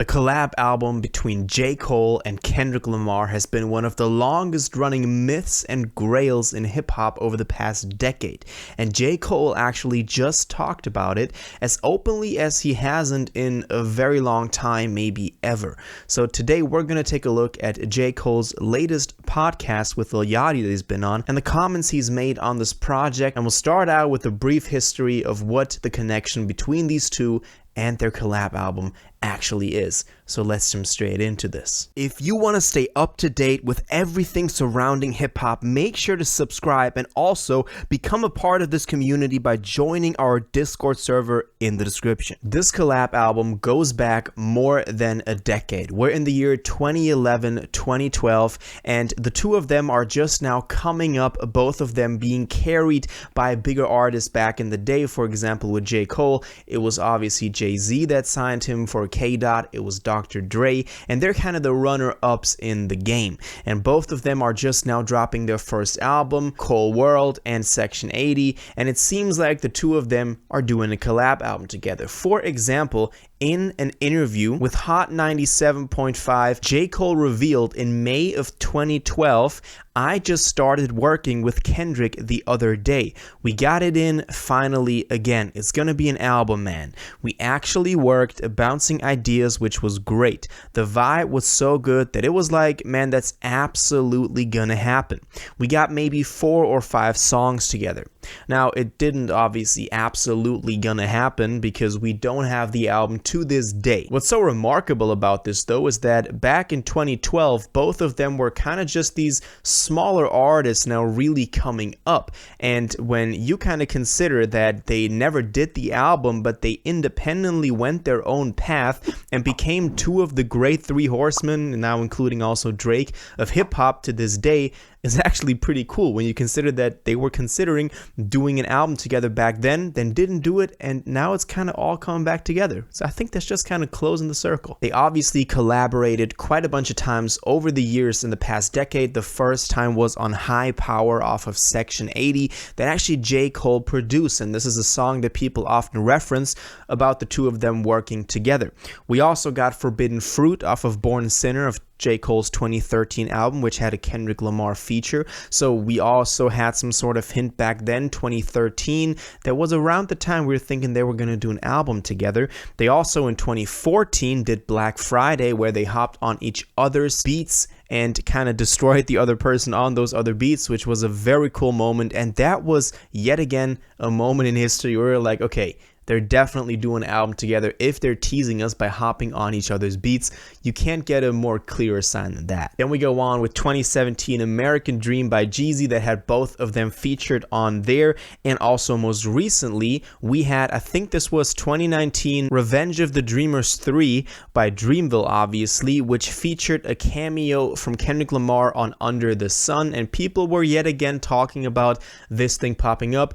The collab album between J. Cole and Kendrick Lamar has been one of the longest running myths and grails in hip-hop over the past decade, and J. Cole actually just talked about it as openly as he hasn't in a very long time, maybe ever. So today we're going to take a look at J. Cole's latest podcast with Lil Yachty that he's been on and the comments he's made on this project, and we'll start out with a brief history of what the connection between these two and their collab album actually is. So let's jump straight into this. If you want to stay up to date with everything surrounding hip hop, make sure to subscribe and also become a part of this community by joining our Discord server in the description. This collab album goes back more than a decade. We're in the year 2011, 2012, and the two of them are just now coming up, both of them being carried by bigger artists back in the day. For example, with J. Cole, it was obviously Jay-Z that signed him. For K-Dot, it was Dr. Dre, and they're kind of the runner-ups in the game. And both of them are just now dropping their first album, Cold World and Section 80, and it seems like the two of them are doing a collab album together. For example, in an interview with Hot 97.5, J. Cole revealed in May of 2012, "I just started working with Kendrick the other day. We got it in finally again. It's gonna be an album, man. We actually worked bouncing ideas, which was great. The vibe was so good that it was like, man, that's absolutely gonna happen. We got maybe 4 or 5 songs together." Now, it didn't obviously absolutely gonna happen because we don't have the album to this day. What's so remarkable about this though is that back in 2012, both of them were kind of just these smaller artists now really coming up. And when you kind of consider that they never did the album, but they independently went their own path and became two of the great three horsemen, and now including also Drake, of hip hop to this day, is actually pretty cool when you consider that they were considering doing an album together back then didn't do it, and now it's kind of all coming back together. So I think that's just kind of closing the circle. They obviously collaborated quite a bunch of times over the years in the past decade. The first time was on High Power off of Section 80 that actually J. Cole produced, and this is a song that people often reference about the two of them working together. We also got Forbidden Fruit off of Born Sinner of J. Cole's 2013 album, which had a Kendrick Lamar feature. So we also had some sort of hint back then, 2013. That was around the time we were thinking they were going to do an album together. They also in 2014 did Black Friday, where they hopped on each other's beats and kind of destroyed the other person on those other beats, which was a very cool moment. And that was yet again a moment in history where we're like, okay, they're definitely doing an album together. If they're teasing us by hopping on each other's beats, you can't get a more clear sign than that. Then we go on with 2017 American Dream by Jeezy that had both of them featured on there. And also most recently, we had, I think this was 2019, Revenge of the Dreamers 3 by Dreamville, obviously, which featured a cameo from Kendrick Lamar on Under the Sun. And people were yet again talking about this thing popping up.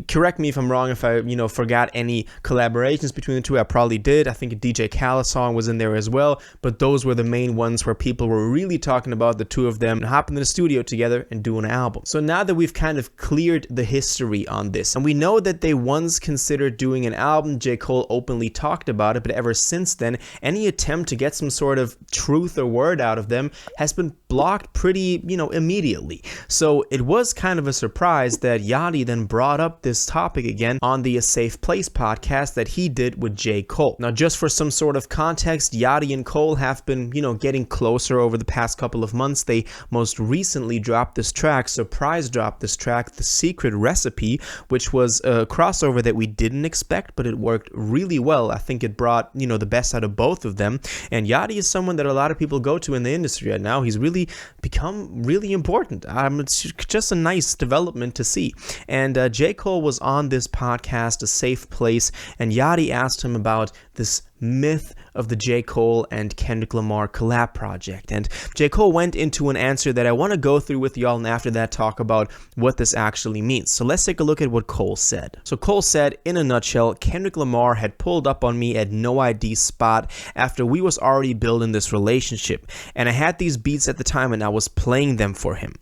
Correct me if I'm wrong, if I, forgot any collaborations between the two. I probably did. I think a DJ Khaled song was in there as well, but those were the main ones where people were really talking about the two of them hopping in the studio together and doing an album. So now that we've kind of cleared the history on this, and we know that they once considered doing an album, J. Cole openly talked about it, but ever since then, any attempt to get some sort of truth or word out of them has been blocked pretty, immediately. So it was kind of a surprise that Yachty then brought up this topic again on the A Safe Place podcast that he did with J. Cole. Now, just for some sort of context, Yachty and Cole have been, getting closer over the past couple of months. They most recently dropped this track, surprise dropped this track, The Secret Recipe, which was a crossover that we didn't expect, but it worked really well. I think it brought, the best out of both of them. And Yachty is someone that a lot of people go to in the industry right now. He's really become really important. It's just a nice development to see. And J. Cole was on this podcast, A Safe Place, and Yachty asked him about this myth of the J. Cole and Kendrick Lamar collab project. And J. Cole went into an answer that I want to go through with y'all, and after that talk about what this actually means. So let's take a look at what Cole said. So Cole said, in a nutshell, Kendrick Lamar had pulled up on me at No ID spot after we was already building this relationship. And I had these beats at the time and I was playing them for him.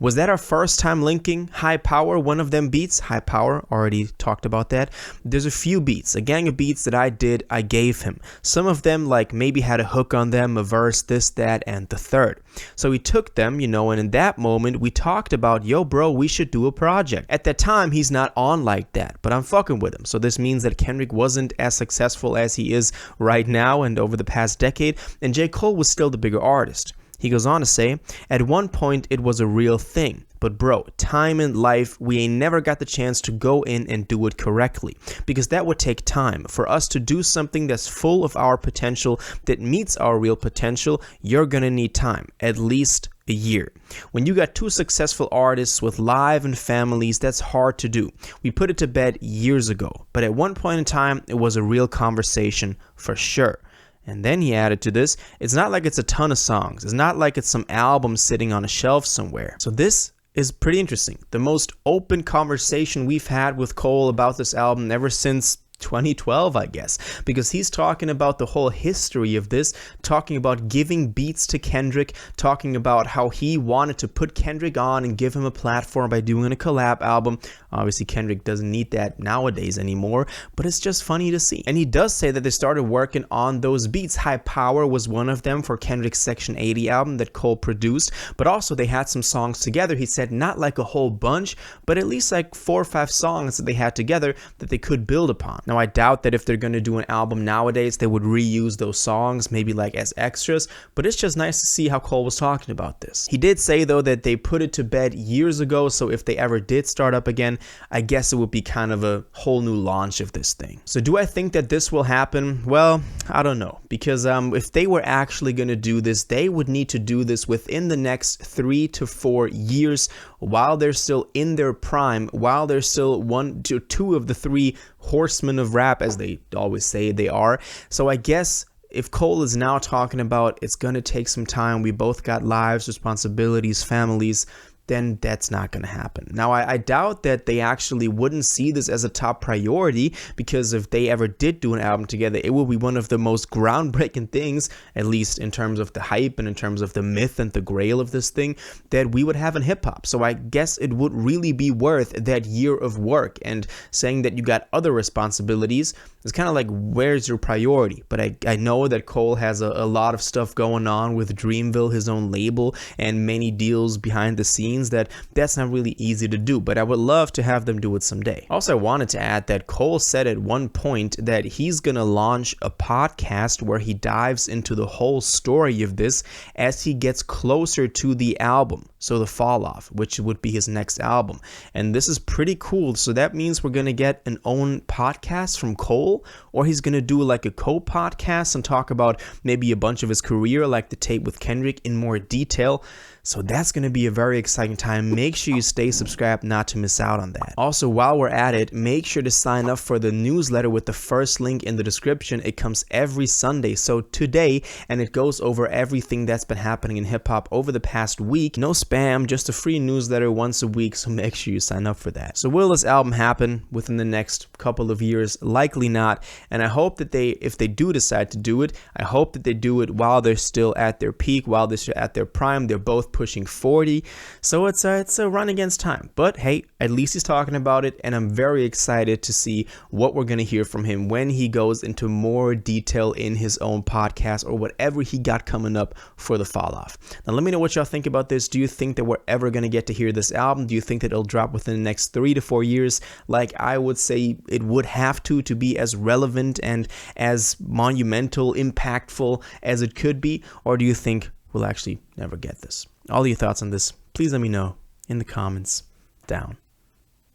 Was that our first time linking High Power, one of them beats? High Power, already talked about that. There's a few beats, a gang of beats that I gave him. Some of them like maybe had a hook on them, a verse, this, that, and the third. So he took them, and in that moment we talked about, yo bro, we should do a project. At that time, he's not on like that, but I'm fucking with him. So this means that Kendrick wasn't as successful as he is right now and over the past decade, and J. Cole was still the bigger artist. He goes on to say, at one point it was a real thing, but bro, time and life, we ain't never got the chance to go in and do it correctly, because that would take time. For us to do something that's full of our potential, that meets our real potential, you're gonna need time, at least a year. When you got two successful artists with live and families, that's hard to do. We put it to bed years ago, but at one point in time, it was a real conversation for sure. And then he added to this, it's not like it's a ton of songs. It's not like it's some album sitting on a shelf somewhere. So this is pretty interesting. The most open conversation we've had with Cole about this album ever since 2012, I guess, because he's talking about the whole history of this, talking about giving beats to Kendrick, talking about how he wanted to put Kendrick on and give him a platform by doing a collab album. Obviously, Kendrick doesn't need that nowadays anymore, but it's just funny to see. And he does say that they started working on those beats. High Power was one of them for Kendrick's Section 80 album that Cole produced, but also they had some songs together. He said not like a whole bunch, but at least like 4 or 5 songs that they had together that they could build upon. Now, I doubt that if they're going to do an album nowadays, they would reuse those songs, maybe like as extras, but it's just nice to see how Cole was talking about this. He did say, though, that they put it to bed years ago, so if they ever did start up again, I guess it would be kind of a whole new launch of this thing. So do I think that this will happen? Well, I don't know, because if they were actually going to do this, they would need to do this within the next 3 to 4 years, while they're still in their prime, while they're still 1 to 2 of the 3 horsemen of rap, as they always say they are. So I guess if Cole is now talking about it's going to take some time, we both got lives, responsibilities, families, then that's not going to happen. Now, I doubt that they actually wouldn't see this as a top priority, because if they ever did do an album together, it would be one of the most groundbreaking things, at least in terms of the hype and in terms of the myth and the grail of this thing, that we would have in hip hop. So I guess it would really be worth that year of work, and saying that you got other responsibilities is kind of like, where's your priority? But I know that Cole has a lot of stuff going on with Dreamville, his own label, and many deals behind the scenes that's not really easy to do, but I would love to have them do it someday. Also, I wanted to add that Cole said at one point that he's gonna launch a podcast where he dives into the whole story of this as he gets closer to the album, so the Fall Off, which would be his next album. And this is pretty cool. So that means we're gonna get an own podcast from Cole, or he's gonna do like a co-podcast and talk about maybe a bunch of his career, like the tape with Kendrick, in more detail. So that's going to be a very exciting time. Make sure you stay subscribed not to miss out on that. Also, while we're at it, make sure to sign up for the newsletter with the first link in the description. It comes every Sunday, so today, and it goes over everything that's been happening in hip hop over the past week. No spam, just a free newsletter once a week, so make sure you sign up for that. So will this album happen within the next couple of years? Likely not, and I hope that if they do decide to do it, I hope that they do it while they're still at their peak, while they're still at their prime. They're both pushing 40, so it's a run against time, but hey, at least he's talking about it, and I'm very excited to see what we're going to hear from him when he goes into more detail in his own podcast or whatever he got coming up for the Fall Off. Now let me know what y'all think about this. Do you think that we're ever going to get to hear this album? Do you think that it'll drop within the next 3 to 4 years, like I would say it would have to be as relevant and as monumental, impactful as it could be? Or do you think we'll actually never get this? All your thoughts on this, please let me know in the comments down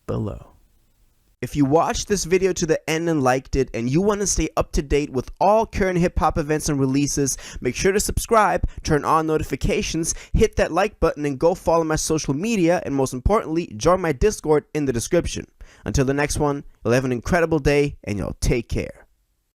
below. If you watched this video to the end and liked it, and you want to stay up to date with all current hip hop events and releases, make sure to subscribe, turn on notifications, hit that like button, and go follow my social media, and most importantly, join my Discord in the description. Until the next one, you'll have an incredible day, and y'all take care.